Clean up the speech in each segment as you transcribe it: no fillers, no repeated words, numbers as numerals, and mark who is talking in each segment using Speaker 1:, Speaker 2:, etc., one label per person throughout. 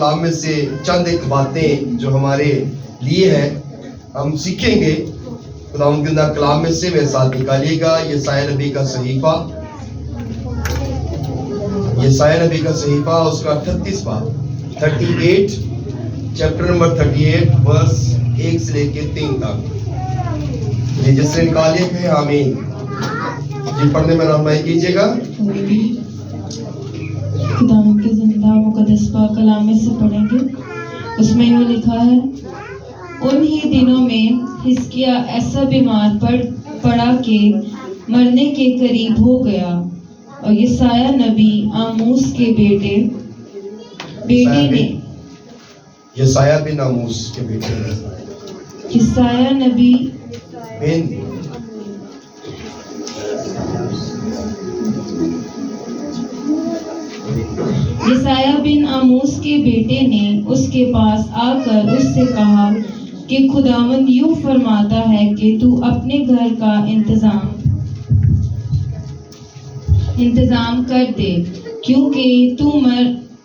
Speaker 1: کلام میں سے چند ایک باتیں جو ہمارے لیے ہیں ہم سیکھیں گے خداوند کے کلام میں سے. میرے ساتھ نکالیے گا یسایہ نبی کا صحیفہ، یسایہ نبی کا صحیفہ اس کا 38 باب 38 چیپٹر نمبر 38 ورس 1 سے لے کے 3 تک. یہ جس سے نکالیے گئے آمین. جی پڑھنے میں رہنمائی کیجیے گا.
Speaker 2: خداوند کے زندہ مقدس پاک کلام میں سے پڑھیں گے. اس میں یوں لکھا ہے، ان ہی دنوں میں حزقیہ ایسا بیمار پڑا کہ مرنے کے قریب ہو گیا، اور یسایہ نبی آموس کے بیٹے نے
Speaker 1: یسایہ بن آموس کے بیٹے نے
Speaker 2: یسایہ نبی یسایہ بن آموس کے بیٹے نے اس کے پاس آ کر اس سے کہا کہ خداوند یوں فرماتا ہے کہ تو اپنے گھر کا انتظام کر دے، کیونکہ تو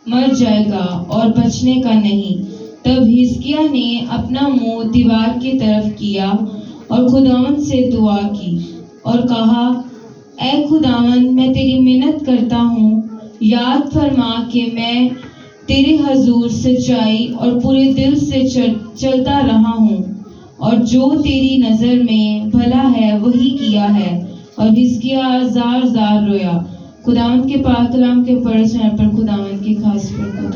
Speaker 2: مر جائے گا اور بچنے کا نہیں. تب حزقیہ نے اپنا منہ دیوار کی طرف کیا اور خداوند سے دعا کی اور کہا، اے خداوند، میں تیری منت کرتا ہوں، یاد فرما کہ میں تیرے حضور سچائی اور پورے دل سے چلتا رہا ہوں، اور جو تیری نظر میں بھلا ہے وہی کیا ہے. اور حزقیہ زار زار رویا. خداوند کے پاک کلام کے پڑھے سننے پر خداوند کی خاص برکت.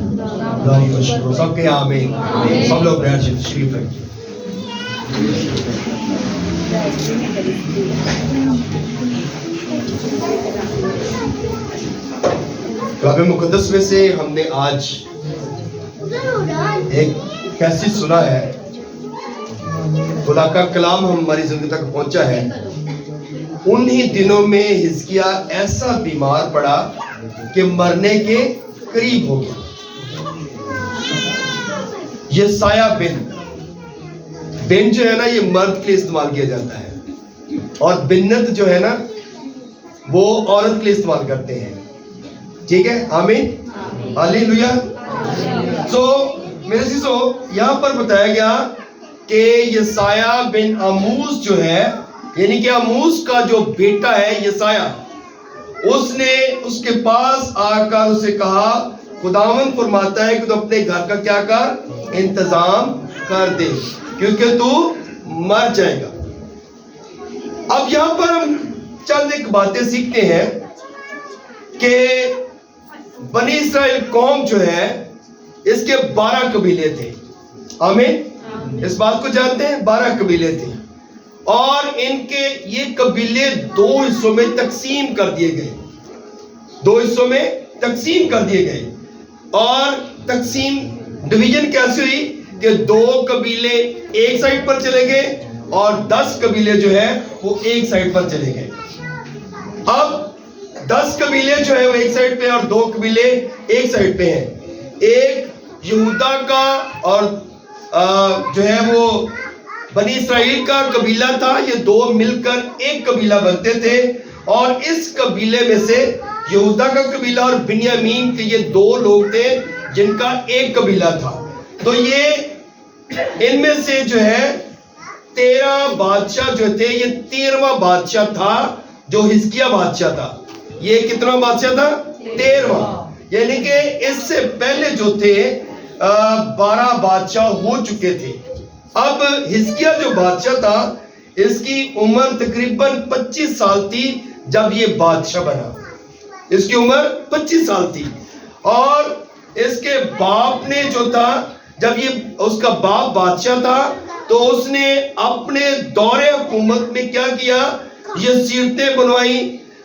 Speaker 1: سب کے آمین. سب لوگ تشریف رکھیں. کلام مقدس میں سے ہم نے آج ایک کیسٹ سنا ہے. خدا کا کلام ہماری زندگی تک پہنچا ہے. انہی دنوں میں حزقیہ ایسا بیمار پڑا کہ مرنے کے قریب ہو گیا. یسایہ بن جو ہے نا، یہ مرد کے لیے استعمال کیا جاتا ہے، اور بنت جو ہے نا وہ عورت کے لیے استعمال کرتے ہیں. ٹھیک ہے، آمین، ہاللیلویا. تو میرے عزیزو، یہاں پر بتایا گیا کہ یسایہ بن آموس جو ہے، یعنی کہ آموس کا جو بیٹا ہے یسایہ، اس نے اس کے پاس آ کر اسے کہا، خداوند فرماتا ہے کہ تو اپنے گھر کا کیا کر، انتظام کر دے، کیونکہ تو مر جائے گا. اب یہاں پر ہم چند ایک باتیں سیکھتے ہیں کہ بنی اسرائیل قوم جو ہے اس کے 12 قبیلے تھے. آمین. اس بات کو جانتے ہیں، 12 قبیلے تھے، اور ان کے یہ قبیلے 2 حصوں میں تقسیم کر دیے گئے. 2 حصوں میں تقسیم کر دیے گئے. اور تقسیم ڈویژن کیسے ہوئی کہ 2 قبیلے ایک سائڈ پر چلے گئے اور 10 قبیلے جو ہے وہ ایک سائڈ پر چلے گئے. اب 10 قبیلے جو ہے وہ ایک سائڈ پہ اور 2 قبیلے ایک سائڈ پہ ہیں. ایک یہودا کا اور جو ہے وہ بنی اسرائیل کا قبیلہ تھا. یہ 2 مل کر ایک قبیلہ بنتے تھے، اور اس قبیلے میں سے یہودا کا قبیلہ اور بنیامین کے یہ 2 لوگ تھے جن کا ایک قبیلہ تھا. تو یہ ان میں سے جو ہے 13 بادشاہ جو تھے، یہ 13واں بادشاہ تھا جو حزقیہ بادشاہ تھا. یہ کتنا بادشاہ تھا؟ 13واں. یعنی کہ اس سے پہلے جو تھے 12 بادشاہ ہو چکے تھے. اب حزقیہ جو بادشاہ تھا اس کی عمر تقریباً 25 سال تھی جب یہ بادشاہ بنا. اس کی عمر 25 سال تھی. اور اس کے باپ نے جو تھا، جب یہ اس کا باپ بادشاہ تھا تو اس نے اپنے دور حکومت میں کیا کیا، یہ سیرتیں بنوائی،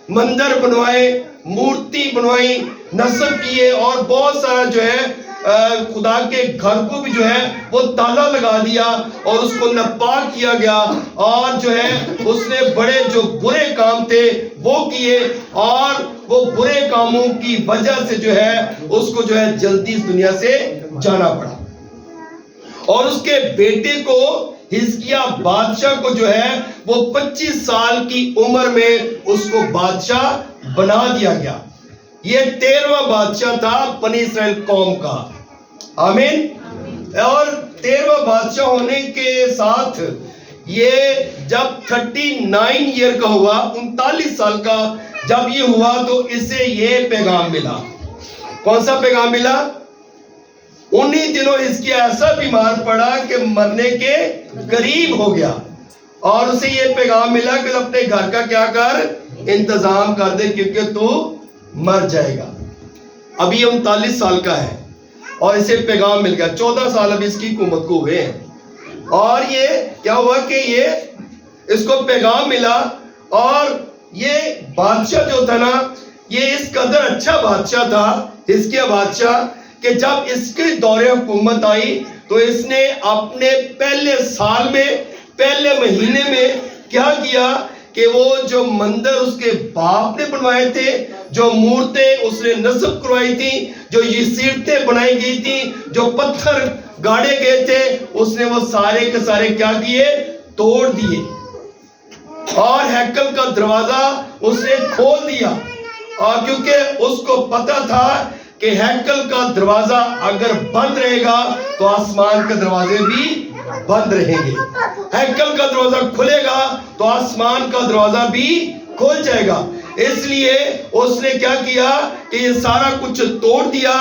Speaker 1: مندر بنوائے، مورتی بنوائی، نصب کیے، اور بہت سارا جو ہے خدا کے گھر کو بھی جو ہے وہ تالا لگا دیا اور اس کو ناپاک کیا گیا. اور جو ہے اس نے بڑے جو برے کام تھے وہ کیے، اور وہ برے کاموں کی وجہ سے جو ہے اس کو جو ہے جلدی اس دنیا سے جانا پڑا. اور اس کے بیٹے کو حزقیہ بادشاہ کو جو ہے وہ 25 سال کی عمر میں اس کو بادشاہ بنا دیا گیا. یہ 13واں بادشاہ تھا بنی اسرائیل قوم کا. آمین. اور 13واں بادشاہ ہونے کے ساتھ یہ جب 39 ایئر کا ہوا، 39 سال کا جب یہ ہوا، تو اسے یہ پیغام ملا. کون سا پیغام ملا؟ انہی دنوں حزقیہ ایسا بیمار پڑا کہ مرنے کے قریب ہو گیا، اور اسے یہ پیغام ملا کہ اپنے گھر کا کیا کر، انتظام کر دے، کیونکہ تو مر جائے گا. ابھی یہ 39 سال کا ہے اور اسے پیغام مل گیا. 14 سال ابھی اس کی حکومت کو ہوئے ہیں، اور یہ کیا ہوا کہ یہ اس کو پیغام ملا. اور یہ بادشاہ جو تھا نا، یہ اس قدر اچھا بادشاہ تھا حزقیہ بادشاہ، کہ جب اس کے دور حکومت آئی تو اس نے اپنے پہلے سال میں، پہلے مہینے میں کیا کیا کہ وہ جو مندر اس کے باپ نے بنوائے تھے، جو مورتیں اس نے نصب کروائی تھی، جو یہ سیرتیں بنائی گئی تھی، جو پتھر گاڑے گئے تھے، اس نے وہ سارے کے سارے کیا کیے، توڑ دیے. اور ہیکل کا دروازہ اس نے کھول دیا، اور کیونکہ اس کو پتا تھا کہ ہیکل کا دروازہ اگر بند رہے گا تو آسمان کے دروازے بھی بند رہیں گے. ہیکل کا دروازہ کھلے گا تو آسمان کا دروازہ بھی کھل جائے گا. اس لیے اس نے کیا کیا کہ یہ سارا کچھ توڑ دیا،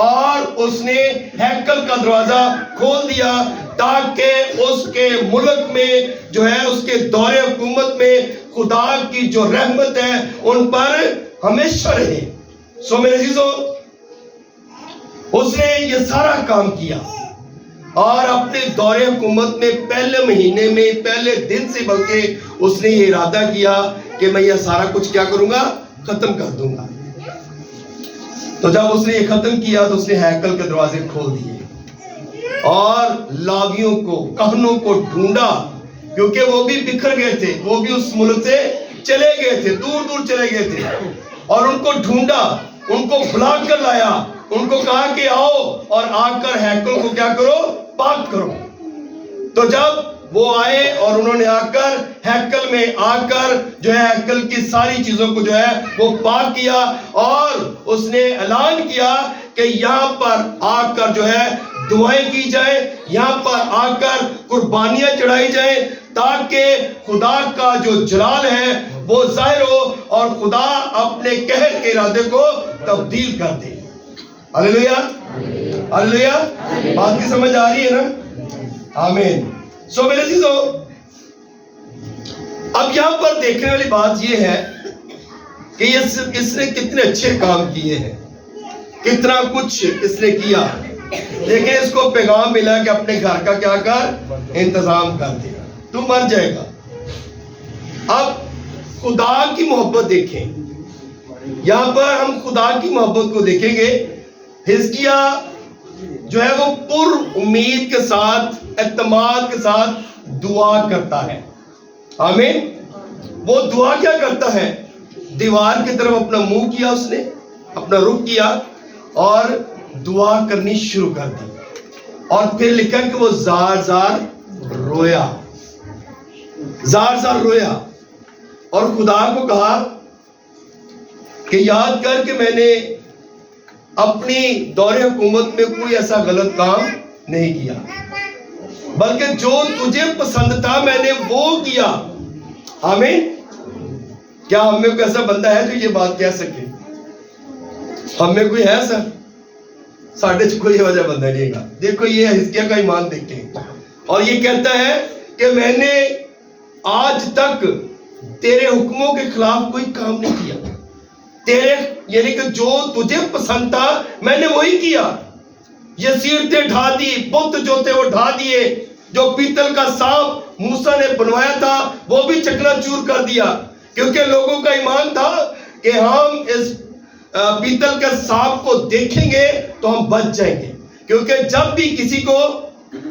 Speaker 1: اور اس نے ہیکل کا دروازہ کھول دیا، تاکہ اس کے ملک میں جو ہے، اس کے دور حکومت میں خدا کی جو رحمت ہے ان پر ہمیشہ رہے. سو میرے عزیزو، اس نے یہ سارا کام کیا، اور اپنے دور حکومت میں پہلے مہینے میں، پہلے دن سے بلکہ اس نے یہ ارادہ کیا کہ میں یہ سارا کچھ کیا کروں گا، ختم کر دوں گا. تو جب اس نے یہ ختم کیا تو اس نے ہیکل کے دروازے کھول دیے، اور لاویوں کو، کہنوں کو ڈھونڈا، کیونکہ وہ بھی بکھر گئے تھے، وہ بھی اس ملک سے چلے گئے تھے، دور دور چلے گئے تھے. اور ان کو ڈھونڈا، ان کو بلا کر لایا، ان کو کہا کہ آؤ اور آ کر ہیکل کو کیا کرو، پاک کرو. تو جب وہ آئے اور انہوں نے آ کر ہیکل میں آ کر جو ہے ہیکل کی ساری چیزوں کو جو ہے وہ پاک کیا، اور اس نے اعلان کیا کہ یہاں پر آ کر جو ہے دعائیں کی جائیں، یہاں پر آ کر قربانیاں چڑھائی جائیں، تاکہ خدا کا جو جلال ہے وہ ظاہر ہو، اور خدا اپنے قہر کے ارادے کو تبدیل کر دے. ہلیلویا، ہلیلویا. بات کی سمجھ آ رہی ہے نا؟ آمین. سو میرے عزیزو، اب یہاں پر دیکھنے والی بات یہ ہے کہ اس نے کتنے اچھے کام کیے ہیں، کتنا کچھ اس نے کیا. لیکن اس کو پیغام ملا کہ اپنے گھر کا کیا کر، انتظام کر دے، تو مر جائے گا. اب خدا کی محبت دیکھیں، یہاں پر ہم خدا کی محبت کو دیکھیں گے. حزقیہ جو ہے وہ پر امید کے ساتھ، اعتماد کے ساتھ دعا کرتا ہے. آمین. وہ دعا کیا کرتا ہے؟ دیوار کی طرف اپنا منہ کیا، اس نے اپنا رخ کیا اور دعا کرنی شروع کر دی. اور پھر لکھا کہ وہ زار زار رویا، زار زار رویا، اور خدا کو کہا کہ یاد کر کہ میں نے اپنی دور حکومت میں کوئی ایسا غلط کام نہیں کیا، بلکہ جو تجھے پسند تھا میں نے وہ کیا. آمین. کیا ہم میں کوئی ایسا بندہ ہے جو یہ بات کہہ سکے؟ ہم میں کوئی ہے ایسا؟ ساڑھے کوئی وجہ بندہ نہیں گا. دیکھو یہ حزقیہ کا ایمان دیکھیں، اور یہ کہتا ہے کہ میں نے آج تک تیرے حکموں کے خلاف کوئی کام نہیں کیا، تیرے یعنی کہ جو تجھے پسند تھا میں نے وہی کیا. یہ سیرتیں ڈھا دی، بت جو تھے وہ ڈھا دیے، جو پیتل کا سانپ موسیٰ نے بنوایا تھا وہ بھی چکنا چور کر دیا، کیونکہ لوگوں کا ایمان تھا کہ ہم اس پیتل کے سانپ کو دیکھیں گے تو ہم بچ جائیں گے. کیونکہ جب بھی کسی کو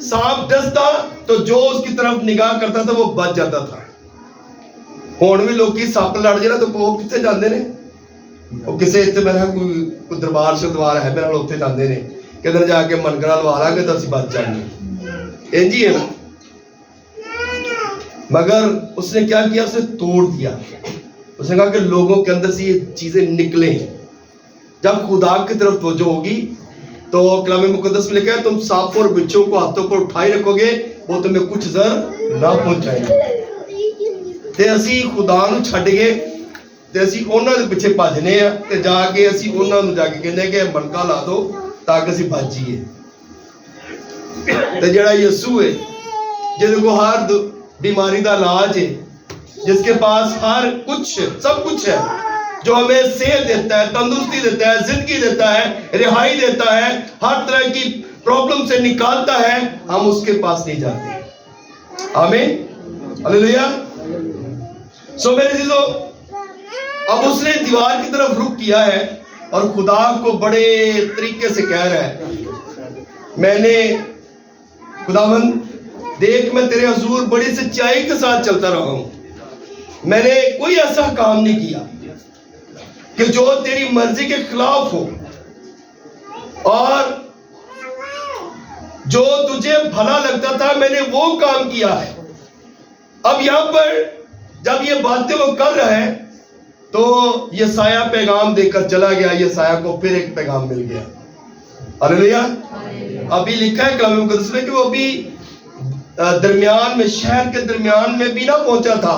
Speaker 1: سانپ ڈستا تو جو اس کی طرف نگاہ کرتا تھا وہ بچ جاتا تھا. ہون بھی لوگ کی سانپ لڑ جائے تو وہ کتنے جاندے نے، وہ کسے اتنے میرا کوئی دربار سے دوار ہے میرا اتنے جاندے نے کہ ادھر جا کے منگرہ لوا گے تو اسی بچ جائیں گے. انجی ہے نا. مگر اس نے کیا کیا؟ اس نے توڑ دیا. اس نے کہا کہ لوگوں کے اندر سے یہ چیزیں نکلیں. جب خدا کی طرف توجہ ہوگی تو کلام مقدس میں لکھا ہے تم سانپوں اور بچھوں کو ہاتھوں پر اٹھائے رکھو گے, وہ تمہیں کچھ زر نہ پہنچائیں گے. تے اسی خدا نو چھڈ گئے تے اسی انہاں دے پیچھے بھجنے آ تے جا کے اسی انہاں نو جا کے کہنے کہ منکا لا دو تاکہ اسی بچ جائیے. تے جڑا یسوع ہے جس کو ہر بیماری دا علاج ہے, جس کے پاس ہر کچھ سب کچھ ہے, جو ہمیں صحت دیتا ہے, تندرستی دیتا ہے, زندگی دیتا ہے, رہائی دیتا ہے, ہر طرح کی پرابلم سے نکالتا ہے, ہم اس کے پاس نہیں جاتے. آمین, ہلیلویا. سو میرے عزیزو, اب اس نے دیوار کی طرف رخ کیا ہے اور خدا کو بڑے طریقے سے کہہ رہا ہے, میں نے خداوند دیکھ میں تیرے حضور بڑی سچائی کے ساتھ چلتا رہا ہوں, میں نے کوئی ایسا کام نہیں کیا کہ جو تیری مرضی کے خلاف ہو, اور جو تجھے بھلا لگتا تھا میں نے وہ کام کیا ہے. اب یہاں پر جب یہ باتیں وہ کر رہا ہے تو یسایہ پیغام دے کر چلا گیا, یسایہ کو پھر ایک پیغام مل گیا. ہلیلویا. ابھی لکھا ہے کلام مقدس میں کہ وہ ابھی درمیان میں, شہر کے درمیان میں بھی نہ پہنچا تھا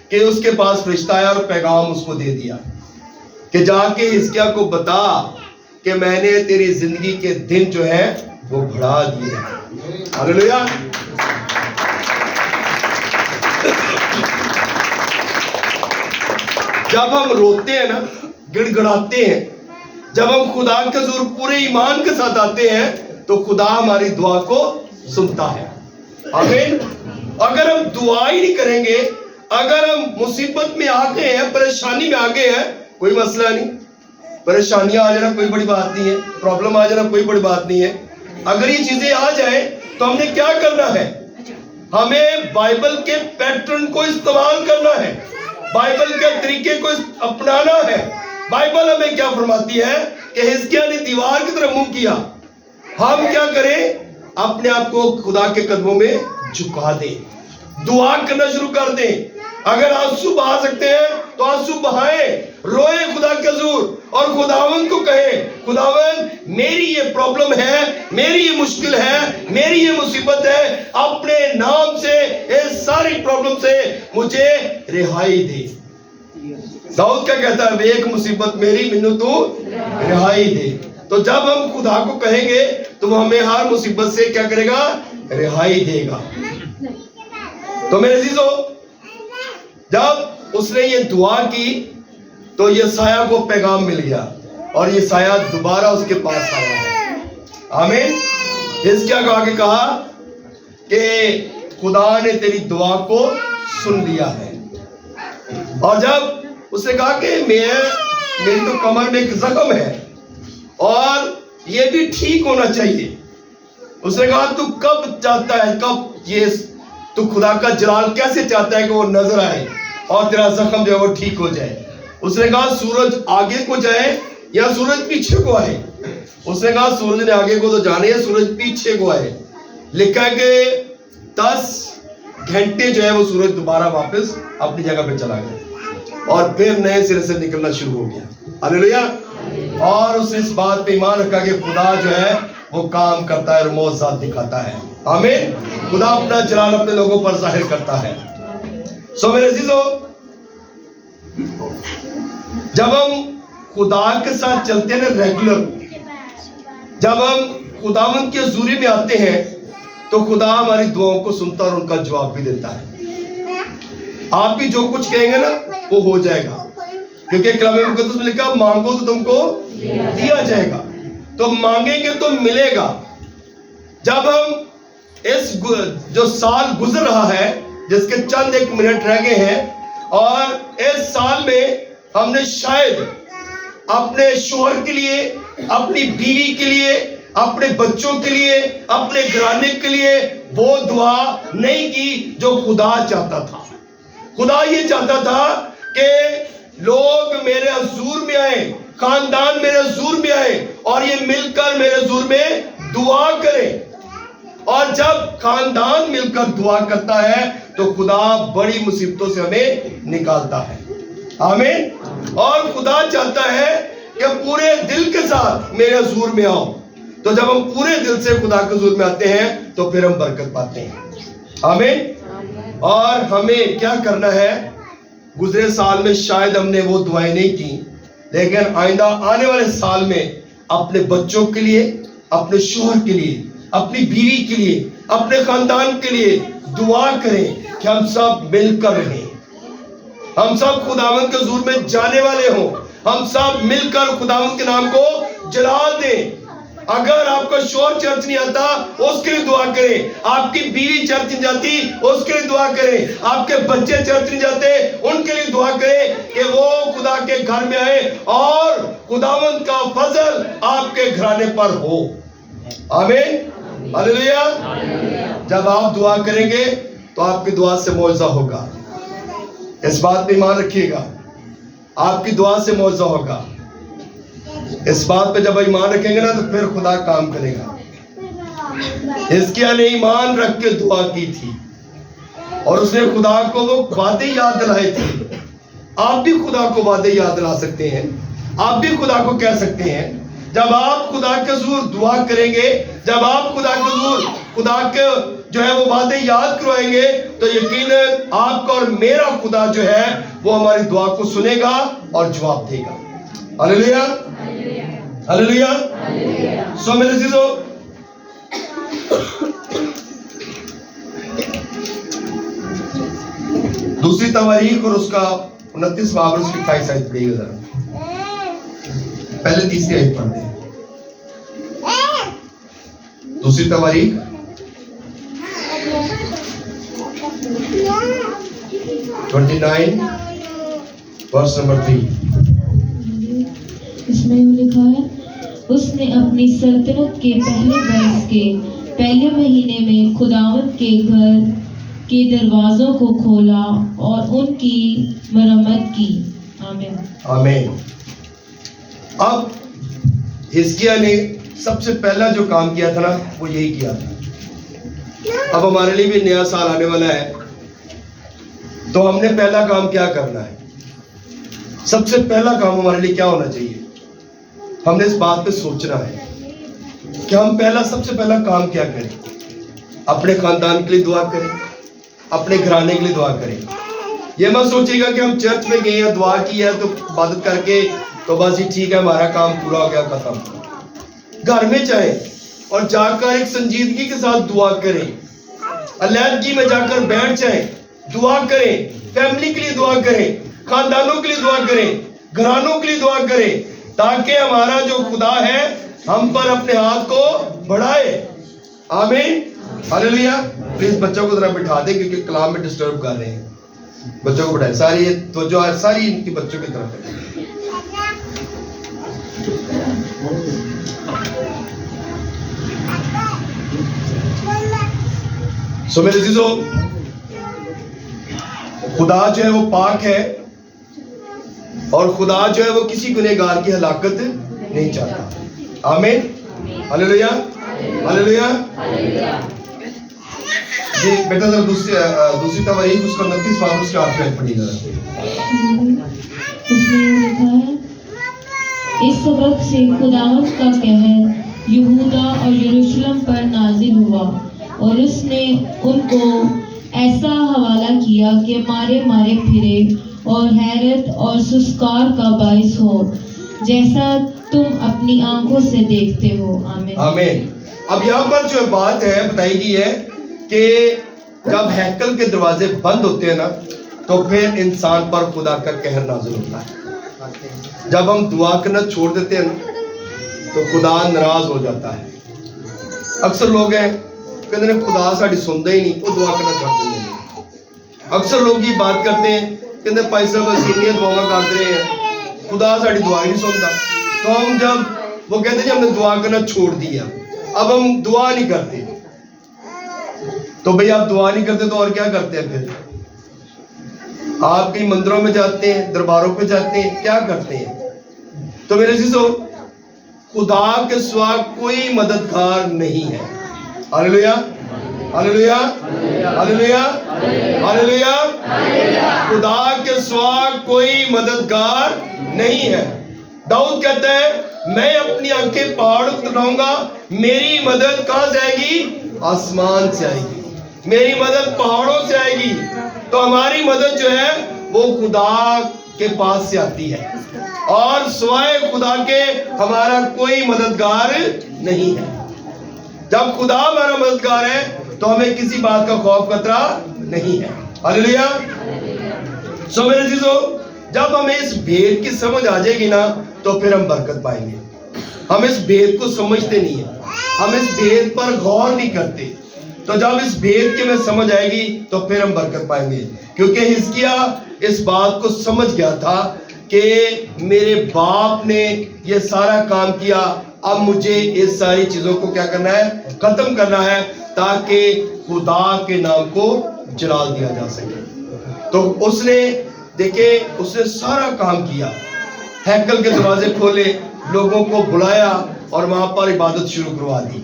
Speaker 1: کہ اس کے پاس فرشتہ آیا اور پیغام اس کو دے دیا کہ جا کے حزقیاہ کو بتا کہ میں نے تیری زندگی کے دن جو ہے وہ بڑھا دیے. ہلیلویا. جب ہم روتے ہیں نا, گڑ گڑاتے ہیں, جب ہم خدا کے حضور پورے ایمان کے ساتھ آتے ہیں تو خدا ہماری دعا کو سنتا ہے. آمین. اگر ہم دعا ہی نہیں کریں گے, اگر ہم مصیبت میں آ گئے ہیں, پریشانی میں آ گئے ہیں, کوئی مسئلہ نہیں, پریشانیاں آ جانا کوئی بڑی بات نہیں ہے, پرابلم آ جانا کوئی بڑی بات نہیں ہے. اگر یہ چیزیں آ جائیں تو ہم نے کیا کرنا ہے, ہمیں بائبل کے پیٹرن کو استعمال کرنا ہے, بائبل کے طریقے کو اپنانا ہے. بائبل ہمیں کیا فرماتی ہے کہ حزقیاہ نے دیوار کی طرف منہ کیا, ہم کیا کریں, اپنے آپ کو خدا کے قدموں میں جھکا دیں, دعا کرنا شروع کر دیں. اگر آنسو بہا سکتے ہیں تو آنسو بہائیں, روئیں خدا کے حضور اور خداوند کو کہیں خداوند میری یہ پرابلم ہے, میری یہ مشکل ہے, میری یہ مصیبت ہے, اپنے نام سے اس ساری پرابلم سے مجھے رہائی دے. داؤد کیا کہتا ہے, ایک مصیبت میری منو تو رہائی دے. تو جب ہم خدا کو کہیں گے تو وہ ہمیں ہر مصیبت سے کیا کرے گا, رہائی دے گا. تو میرے عزیزو, جب اس نے یہ دعا کی تو یسایہ کو پیغام مل گیا اور یسایہ دوبارہ اس کے پاس آیا ہے. آمین. حزقیاہ کو آگے کہا کہ خدا نے تیری دعا کو سن لیا ہے. اور جب اس نے کہا کہ میری تو کمر میں ایک زخم ہے اور یہ بھی ٹھیک ہونا چاہیے, اس نے کہا تو کب چاہتا ہے, کب یہ تو خدا کا جلال کیسے چاہتا ہے کہ وہ نظر آئے اور تیرا زخم جو ہے وہ ٹھیک ہو جائے. اس نے کہا سورج آگے کو جائے یا سورج پیچھے کو آئے. اس نے کہا سورج نے آگے کو تو جانے ہے, سورج پیچھے کو آئے. لکھا ہے کہ 10 گھنٹے جو ہے وہ سورج دوبارہ واپس اپنی جگہ پہ چلا گیا اور پھر نئے سرے سے نکلنا شروع ہو گیا. ہلیلویا. اور اس نے اس بات پہ ایمان رکھا کہ خدا جو ہے وہ کام کرتا ہے اور معجزات دکھاتا ہے. آمین. خدا اپنا جلال اپنے لوگوں پر ظاہر کرتا ہے. سو میرے عزیزو, جب ہم خدا کے ساتھ چلتے ہیں ریگولر, جب ہم خداوند کے حضوری میں آتے ہیں تو خدا ہماری دعاؤں کو سنتا اور ان کا جواب بھی دیتا ہے. آپ بھی جو کچھ کہیں گے نا وہ ہو جائے گا, کیونکہ کلام مقدس میں لکھا مانگو تو تم کو دیا جائے گا, تو مانگیں گے تو ملے گا. جب ہم اس جو سال گزر رہا ہے جس کے چند ایک منٹ رہ گئے ہیں, اور اس سال میں ہم نے شاید اپنے شوہر کے لیے, اپنی بیوی کے لیے, اپنے بچوں کے لیے, اپنے گھرانے کے لیے وہ دعا نہیں کی جو خدا چاہتا تھا. خدا یہ چاہتا تھا کہ لوگ میرے حضور میں آئیں, خاندان میرے حضور میں آئیں اور یہ مل کر میرے حضور میں دعا کریں. اور جب خاندان مل کر دعا کرتا ہے تو خدا بڑی مصیبتوں سے ہمیں نکالتا ہے. آمین. اور خدا چاہتا ہے کہ پورے دل کے ساتھ میرے حضور میں آؤ. تو جب ہم پورے دل سے خدا کے حضور میں آتے ہیں تو پھر ہم برکت پاتے ہیں. آمین. اور ہمیں کیا کرنا ہے؟ گزرے سال میں شاید ہم نے وہ دعائیں نہیں کی، لیکن آئندہ آنے والے سال میں اپنے بچوں کے لیے، اپنے شوہر کے لیے، اپنی بیوی کے لیے، اپنے خاندان کے لیے دعا کریں کہ ہم سب مل کر رہیں، ہم سب خداوند کے حضور میں جانے والے ہوں، ہم سب مل کر خداوند کے نام کو جلال دیں. اگر آپ کا شوہر چرچ نہیں آتا اس کے لیے دعا کریں، آپ کی بیوی چرچ نہیں جاتی اس کے لیے دعا کریں، آپ کے بچے چرچ نہیں جاتے ان کے لیے دعا کریں کہ وہ خدا کے گھر میں آئے اور خداوند کا فضل آپ کے گھرانے پر ہو. آمین. ہلیلویا. جب آپ دعا کریں گے تو آپ کی دعا سے معجزہ ہوگا. اس بات پہ ایمان رکھیے گا، آپ کی دعا سے معجزہ ہوگا. اس بات پہ جب ایمان رکھیں گے نا تو پھر خدا کام کرے گا. حزقیہ نے ایمان رکھ کے دعا کی تھی اور اس نے خدا کو وہ وعدے یاد دلائے تھے. آپ بھی خدا کو وعدے یاد دلا سکتے ہیں، آپ بھی خدا کو کہہ سکتے ہیں. جب آپ خدا کے حضور دعا کریں گے، جب آپ خدا کے حضور خدا کے جو ہے وہ وعدے یاد کروائیں گے تو یقیناً آپ کا اور میرا خدا جو ہے وہ ہماری دعا کو سنے گا اور جواب دے گا. ہلیلویا. ہلیلویا. سو میرے عزیزو، دوسری تواریخ اور اس کا 29 باب اور اس کی 28 آیت پڑھیے گا ذرا. پہلے تیسری آیت پڑھ دیں. دوسری تواریخ 29 verse number 3.
Speaker 2: اس میں لکھا ہے، اس نے اپنی سلطنت کے پہلے برس کے پہلے مہینے میں خداوند کے گھر کے دروازوں کو کھولا اور ان کی مرمت کی. آمین.
Speaker 1: آمین. اب حزقیہ نے سب سے پہلا جو کام کیا تھا نا وہ یہی کیا تھا. اب ہمارے لیے بھی نیا سال آنے والا ہے تو ہم نے پہلا کام کیا کرنا ہے؟ سب سے پہلا کام ہمارے لیے کیا ہونا چاہیے؟ ہم نے اس بات پہ سوچنا ہے کہ ہم سب سے پہلا کام کیا کریں. اپنے خاندان کے لیے دعا کریں، اپنے گھرانے کے لیے دعا کریں. یہ مت سوچیے گا کہ ہم چرچ میں گئے ہیں، دعا کی ہے تو عبادت کر کے تو بس یہ ٹھیک ہے، ہمارا کام پورا ہو گیا، ختم. گھر میں جائیں اور جا کر ایک سنجیدگی کے ساتھ دعا کریں. علیحدگی میں جا کر بیٹھ جائیں، دعا کریں. فیملی کے لیے دعا کریں، خاندانوں کے لیے دعا کریں، گھرانوں کے لیے دعا کریں، تاکہ ہمارا جو خدا ہے ہم پر اپنے ہاتھ کو بڑھائے. آمین. ہلیلویا. پلیز بچوں کو ذرا بٹھا دیں کیونکہ کلام میں ڈسٹرب کر رہے ہیں. بچوں کو بٹھائیں. ساری توجہ ساری ان کی بچوں کی طرف ہے. سو میرے عزیزو، خدا جو ہے وہ پاک ہے اور خدا جو ہے وہ کسی گنہگار کی ہلاکت نہیں چاہتا. آمین. ہلیلویا. ہلیلویا. جی بیٹا ذرا دوسری تواریخ اس کا 29 باب اس کے آخری آیت پڑھیے گا.
Speaker 2: اس میں لکھا ہے، اس سبب سے خداوند کا قہر یہودا اور یروشلم پر نازل ہوا اور اس نے ان کو ایسا حوالہ کیا کہ مارے مارے پھرے اور حیرت اور سسکار کا باعث ہو، جیسا تم اپنی آنکھوں سے دیکھتے ہو. آمین.
Speaker 1: آمین. اب یہاں پر جو بات ہے بتائی گئی ہے کہ جب ہیکل کے دروازے بند ہوتے ہیں نا تو پھر انسان پر خدا کا قہر نازل ہوتا ہے. جب ہم دعا کرنا چھوڑ دیتے ہیں نا تو خدا ناراض ہو جاتا ہے. اکثر لوگ ہیں کہتے ہیں خدا ساڑی سنتا ہی نہیں، وہ دعا کرنا چھوڑ دیتے ہیں. اکثر لوگ یہ بات کرتے ہیں کہتے ہیں پائی صاحب سینئر دعا کرتے رہے ہیں، خدا ساڑی دعا ہی نہیں سنتا. تو ہم جب وہ کہتے ہیں ہم نے دعا کرنا چھوڑ دیا، اب ہم دعا نہیں کرتے. تو بھئی آپ دعا نہیں کرتے تو اور کیا کرتے ہیں؟ پھر آپ کئی مندروں میں جاتے ہیں، درباروں پہ جاتے ہیں، کیا کرتے ہیں؟ تو میرے عزیزو، خدا کے سوا کوئی مددگار نہیں ہے. ہلیلویا. ہلیلویا. ہلیلویا. ہلیلویا. خدا کے سوا کوئی مددگار نہیں ہے. داؤد کہتا ہے میں اپنی آنکھیں پہاڑ اٹھاؤں گا، میری مدد کہاں سے آئے گی؟ آسمان سے آئے گی، میری مدد پہاڑوں سے آئے گی۔ تو ہماری مدد جو ہے وہ خدا کے پاس سے آتی ہے، اور سوائے خدا کے ہمارا کوئی مددگار نہیں ہے۔ جب خدا ہمارا مددگار ہے تو ہمیں کسی بات کا خوف خطرہ نہیں ہے۔ ہاللیلویا۔ سو میرے عزیزو، جب ہمیں اس بھید کی سمجھ آ جائے گی نا تو پھر ہم برکت پائیں گے۔ ہم اس بھید کو سمجھتے نہیں ہیں، ہم اس بھید پر غور نہیں کرتے۔ تو جب اس بھید کی ہمیں سمجھ آئے گی تو پھر ہم برکت پائیں گے، کیونکہ حزقیاہ اس بات کو سمجھ گیا تھا کہ میرے باپ نے یہ سارا کام کیا، اب مجھے اس ساری چیزوں کو کیا کرنا ہے؟ ختم کرنا ہے، تاکہ خدا کے نام کو جلال دیا جا سکے۔ تو اس نے دیکھیں، اس نے سارا کام کیا، ہیکل کے دروازے کھولے، لوگوں کو بلایا اور وہاں پر عبادت شروع کروا دی۔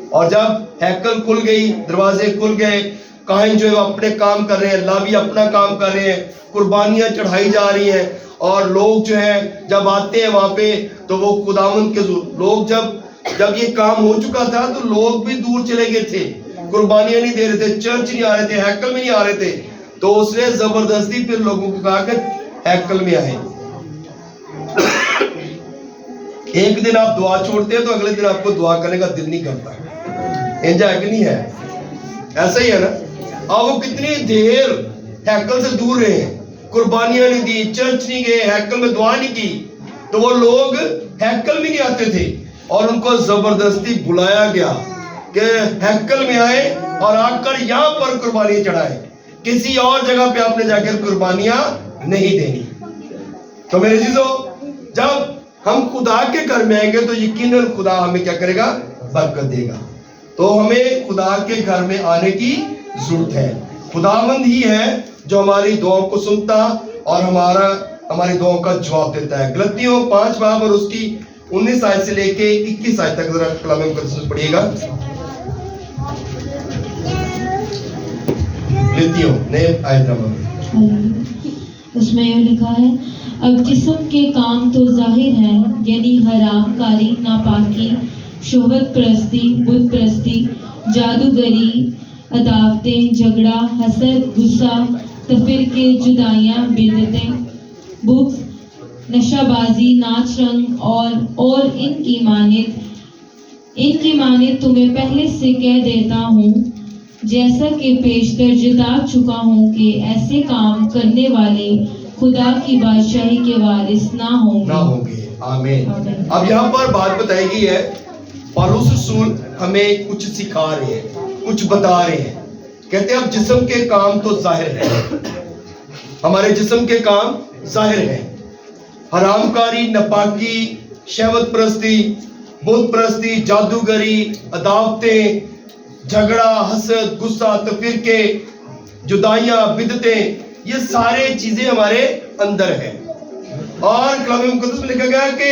Speaker 1: اور جب ہیکل کھل گئی، دروازے کھل گئے، کاہن جو ہے وہ اپنے کام کر رہے ہیں، لاوی اپنا کام کر رہے ہیں، قربانیاں چڑھائی جا رہی ہیں، اور لوگ جو ہیں جب آتے ہیں وہاں پہ تو وہ خداوند کے لوگ جب یہ کام ہو چکا تھا تو لوگ بھی دور چلے گئے تھے، قربانیاں نہیں دے رہے تھے، چرچ نہیں آ رہے تھے، ہیکل میں نہیں آ رہے تھے۔ تو اس نے زبردستی پھر لوگوں کو کہا کہ ہیکل میں آئے۔ ایک دن آپ دعا چھوڑتے ہیں تو اگلے دن آپ کو دعا کرنے کا دل نہیں کرتا، انجا ہے کہ نہیں ہے؟ ایسا ہی ہے نا۔ اب وہ کتنی دیر ہیکل سے دور رہے ہیں، قربانیاں نہیں دی، چرچ نہیں گئے، ہیکل میں دعا نہیں کی، تو وہ لوگ ہیکل میں نہیں آتے تھے، اور ان کو زبردستی بلایا گیا کہ ہیکل میں آئے اور آ کر یہاں پر قربانیاں چڑھائے، کسی اور جگہ پہ آپ نے جا کر قربانیاں نہیں دینی۔ تو میرے عزیزو، جب ہم خدا کے گھر میں آئیں گے تو یقیناً خدا ہمیں کیا کرے گا؟ برکت دے گا۔ تو ہمیں خدا کے گھر میں آنے کی ضرورت ہے۔ خداوند ہی ہے جو ہماری دعاؤں کو سنتا اور ہماری دعاؤں کا جواب دیتا ہے۔ غلطیوں 5 باب اور اس کی 19 آیت سے لے کے 21 آیت تک ذرا کلام مقدس میں پڑھیے گا۔ غلطیوں نئے آیت نمبر،
Speaker 2: اس میں یہ لکھا ہے، اب جسم کے کام تو ظاہر ہیں، یعنی حرام کاری، ناپاکی، شہوت پرستی، بت پرستی، جادوگری، عداوتیں، جھگڑا، حسد، غصہ، تفرقے، جدائیاں، بدعتیں، بغض، نشہ بازی، ناچ رنگ اور ان کی مانند تمہیں پہلے سے کہہ دیتا ہوں، جیسا کہ پیشتر جتا چکا ہوں کہ ایسے کام کرنے والے خدا کی بادشاہی کے وارث نہ ہوں گے۔
Speaker 1: آمین۔ اب یہاں پر بات بتائی گئی ہے، پالوس رسول ہمیں کچھ سکھا رہے ہیں، کچھ بتا رہے ہیں۔ کہتے ہیں اب جسم کے کام تو ظاہر ہے، ہمارے جسم کے کام ظاہر ہیں، حرام کاری، ناپاکی، شہوت پرستی، بت پرستی، جادوگری، عداوتیں، جھگڑا، حسد، غصہ، تفرقے، جدائیاں، بدعتیں، یہ سارے چیزیں ہمارے اندر ہیں۔ اور کلام مقدس میں لکھا گیا کہ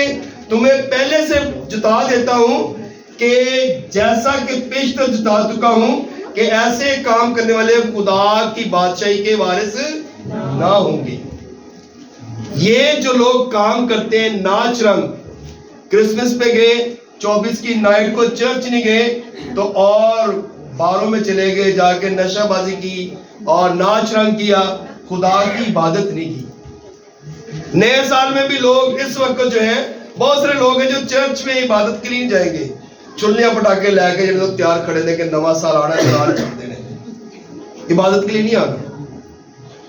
Speaker 1: تمہیں پہلے سے جتا دیتا ہوں کہ جیسا کہ پیشتر جتا چکا ہوں کہ ایسے کام کرنے والے خدا کی بادشاہی کے وارث نہ ہوں گے۔ یہ جو لوگ کام کرتے ہیں، ناچ رنگ، کرسمس پہ گئے، 24 کی نائٹ کو چرچ نہیں گئے تو اور باروں میں چلے گئے، جا کے نشہ بازی کی اور ناچ رنگ کیا، خدا کی عبادت نہیں کی۔ نئے سال میں بھی لوگ اس وقت جو ہیں، بہت سارے لوگ ہیں جو چرچ میں عبادت کے لیے نہیں جائیں گے، چلنیاں پٹاخے لے کے جب تیار کھڑے دیں کہ نواں سال آنا ہے، چڑھتے رہے، عبادت کے لیے نہیں آنا۔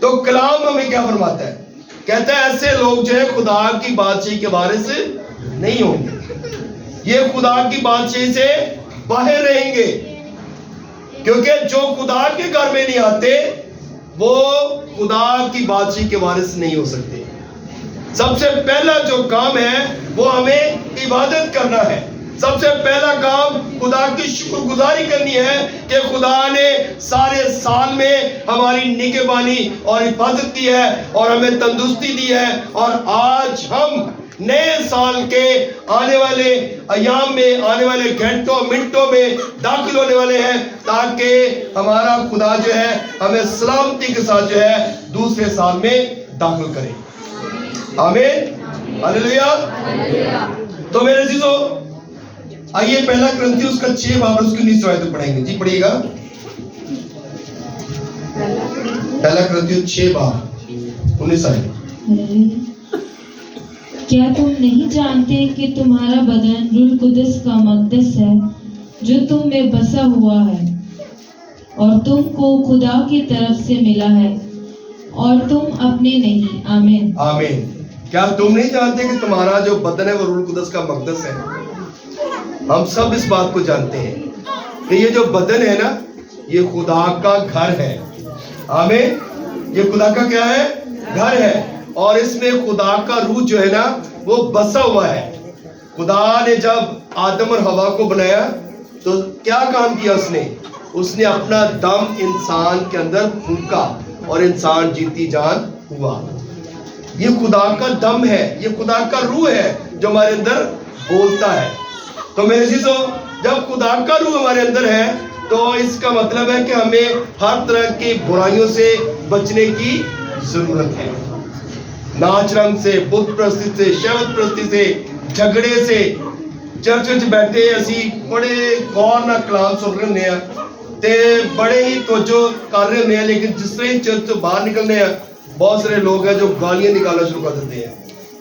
Speaker 1: تو کلام ہمیں کیا فرماتا ہے؟ کہتا ہے ایسے لوگ جو ہے خدا کی بادشاہی کے وارث نہیں ہوں گے، یہ خدا کی بادشاہی سے باہر رہیں گے، کیونکہ جو خدا کے گھر میں نہیں آتے وہ خدا کی بادشاہی کے وارث نہیں ہو سکتے۔ سب سے پہلا جو کام ہے وہ ہمیں عبادت کرنا ہے، سب سے پہلا کام خدا کی شکر گزاری کرنی ہے کہ خدا نے سارے سال میں ہماری نگہبانی اور حفاظت کی ہے اور ہمیں تندرستی دی ہے، اور آج ہم نئے سال کے آنے والے ایام میں، آنے والے گھنٹوں منٹوں میں داخل ہونے والے ہیں، تاکہ ہمارا خدا جو ہے ہمیں سلامتی کے ساتھ جو ہے دوسرے سال میں داخل کرے۔ آمین، ہاللیلویا۔ تو میرے عزیزو آئیے پہلا کرنتھیوس کا 6 باب اس کی 19 آیت پڑھیں گے. جی پڑھیے گا. پہلا کرنتھیوس 6 باب 19 آیت.
Speaker 2: کیا تم نہیں جانتے کہ تمہارا بدن روح القدس کا مقدس ہے جو تم میں بسا ہوا ہے اور تم کو خدا کی طرف سے ملا ہے اور تم اپنے نہیں. آمین.
Speaker 1: آمین. کیا تم نہیں جانتے کہ تمہارا جو بدن ہے وہ روح القدس کا مقدس ہے؟ ہم سب اس بات کو جانتے ہیں کہ یہ جو بدن ہے نا یہ خدا کا گھر ہے. آمین. یہ خدا کا کیا ہے؟ گھر ہے. اور اس میں خدا کا روح جو ہے نا وہ بسا ہوا ہے. خدا نے جب آدم اور حوا کو بنایا تو کیا کام کیا اس نے اپنا دم انسان کے اندر پھونکا اور انسان جیتی جان ہوا. یہ خدا کا دم ہے, یہ خدا کا روح ہے جو ہمارے اندر بولتا ہے. تو میرے عزیزو جب خدا کا روح ہمارے اندر ہے تو اس کا مطلب ہے کہ ہمیں ہر طرح کی برائیوں سے بچنے کی ضرورت ہے. ناچ رنگ سے, بت پرستی سے, شہوت پرستی سے, جھگڑے سے. چرچ وچ بیٹھے اسی بڑے غور نال کلام سن رہے ہوندے ہیں تے بڑے ہی توجہ کر رہے ہوندے ہیں, لیکن جس طرح ہی چرچ تو باہر نکلنے ہیں بہت سارے لوگ ہیں جو گالیاں نکالنا شروع کر دیتے ہیں.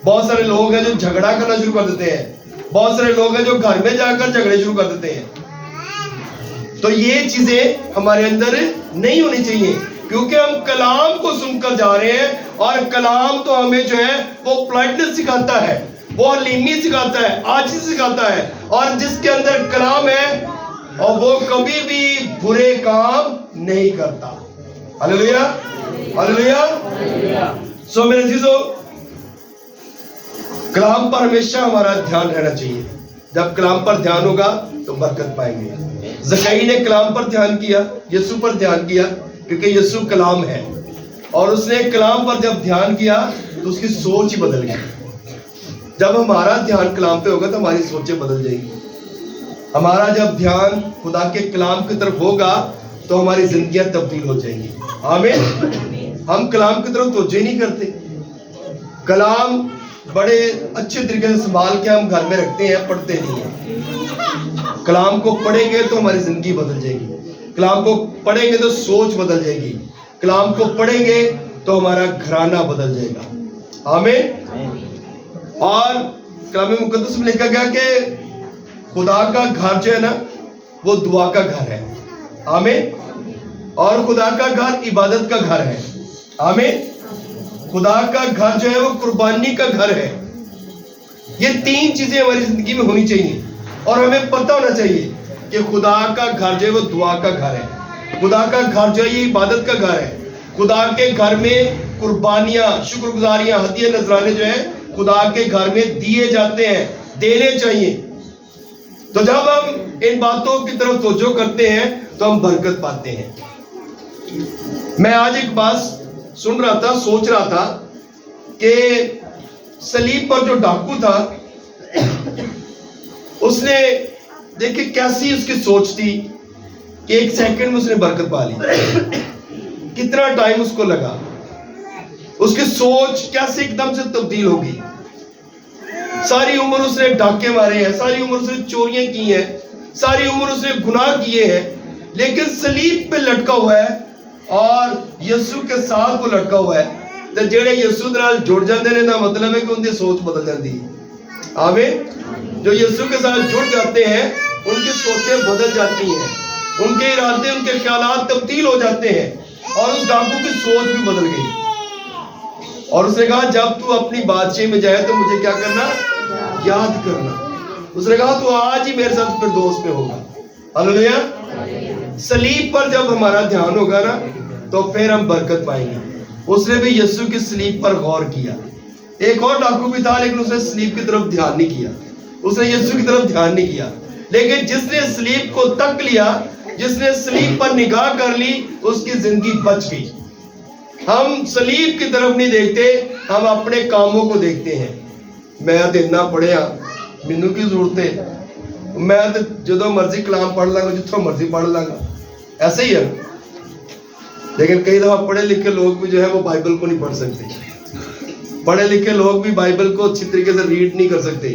Speaker 1: بہت سارے لوگ ہیں جو جھگڑا کرنا شروع کر دیتے ہیں. بہت سارے لوگ ہیں جو گھر میں جا کر جھگڑے شروع کر دیتے ہیں. تو یہ چیزیں ہمارے اندر نہیں ہونی چاہیے کیونکہ ہم کلام کو سن کر جا رہے ہیں اور کلام تو ہمیں جو ہے وہ پولائٹنس سکھاتا ہے, وہ حلیمی سکھاتا ہے, عاجزی سکھاتا ہے. اور جس کے اندر کلام ہے اور وہ کبھی بھی برے کام نہیں کرتا. ہلیلویا ہلیلویا. سو میرے عزیزو کلام پر ہمیشہ ہمارا دھیان رہنا چاہیے. جب کلام پر دھیان ہوگا تو برکت پائیں گے. زکریا نے کلام پر دھیان کیا, یسوع پر دھیان کیا کیونکہ یسوع کلام ہے. اور اس نے کلام پر جب دھیان کیا تو اس کی سوچ ہی بدل گئی. جب ہمارا دھیان کلام پہ ہوگا تو ہماری سوچیں بدل جائیں گی. ہمارا جب دھیان خدا کے کلام کی طرف ہوگا تو ہماری زندگیاں تبدیل ہو جائیں گی. آمین. ہم کلام کی طرف توجہ نہیں کرتے. کلام بڑے اچھے طریقے سے سنبھال کے ہم گھر میں رکھتے ہیں, پڑھتے نہیں ہیں. کلام کو پڑھیں گے تو ہماری زندگی بدل جائے گی. کلام کو پڑھیں گے تو سوچ بدل جائے گی. کلام کو پڑھیں گے تو ہمارا گھرانہ بدل جائے گا. آمین. اور کلام مقدس میں لکھا گیا کہ خدا کا گھر جو ہے نا وہ دعا کا گھر ہے. آمین. اور خدا کا گھر عبادت کا گھر ہے. آمین. خدا کا گھر جو ہے وہ قربانی کا گھر ہے. یہ 3 چیزیں ہماری زندگی میں ہونی چاہیے اور ہمیں پتہ ہونا چاہیے کہ خدا کا گھر جو ہے وہ دعا کا گھر ہے. خدا کا گھر جو ہے یہ عبادت کا گھر ہے. خدا کے گھر میں قربانیاں, شکر گزاریاں, ہدیے نذرانے جو ہیں خدا کے گھر میں دیے جاتے ہیں, دینے چاہیے. تو جب ہم ان باتوں کی طرف توجہ کرتے ہیں تو ہم برکت پاتے ہیں. میں آج ایک بات سن رہا تھا, سوچ رہا تھا کہ صلیب پر جو ڈاکو تھا اس نے دیکھیں کیسی اس کی سوچ تھی کہ 1 سیکنڈ میں اس نے برکت پا لی. کتنا ٹائم اس کو لگا, اس کی سوچ کیسے ایک دم سے تبدیل ہو گئی. ساری عمر اس نے ڈاکے مارے ہیں, ساری عمر اس نے چوریاں کی ہیں, ساری عمر اس نے گناہ کیے ہیں, لیکن صلیب پہ لٹکا ہوا ہے اور یسوع کے ساتھ وہ لٹکا ہوا ہے. تو جڑے یسوع نال جڑ جاندے نے نا مطلب ہے کہ ان کی سوچ بدل جاتی ہے. آمین. جو یسوع کے ساتھ جڑ جاتے ہیں ان کی سوچیں بدل جاتی ہیں, ان کے ارادے, ان کے خیالات تبدیل ہو جاتے ہیں. اور اس ڈاکو کی سوچ بھی بدل گئی اور اس نے کہا جب تو اپنی بادشاہی میں جائے تو مجھے کیا کرنا, یاد کرنا. اس نے کہا تو آج ہی میرے ساتھ پھر دوست پہ ہوگا. ہلیلویا. صلیب پر جب ہمارا دھیان ہوگا نا تو پھر ہم برکت پائیں گے. اس نے بھی یسوع کی صلیب پر غور کیا. ایک اور ڈاکو بھی تھا لیکن اس نے صلیب کی طرف دھیان نہیں کیا, اس نے یسوع کی طرف دھیان نہیں کیا. لیکن جس نے صلیب کو تک لیا, جس نے صلیب پر نگاہ کر لی, اس کی زندگی بچ گئی. ہم صلیب کی طرف نہیں دیکھتے, ہم اپنے کاموں کو دیکھتے ہیں. میں تو اتنا پڑھیا, مینوں کی ضرورت ہے, میں تو جدوں مرضی کلام پڑھ لاں گا, جتوں مرضی پڑھ لاں گا, ایسے ہی ہے. لیکن کئی دفعہ پڑھے لکھے لوگ بھی جو ہے وہ بائبل کو نہیں پڑھ سکتے. پڑھے لکھے لوگ بھی بائبل کو اچھی طریقے سے ریڈ نہیں کر سکتے.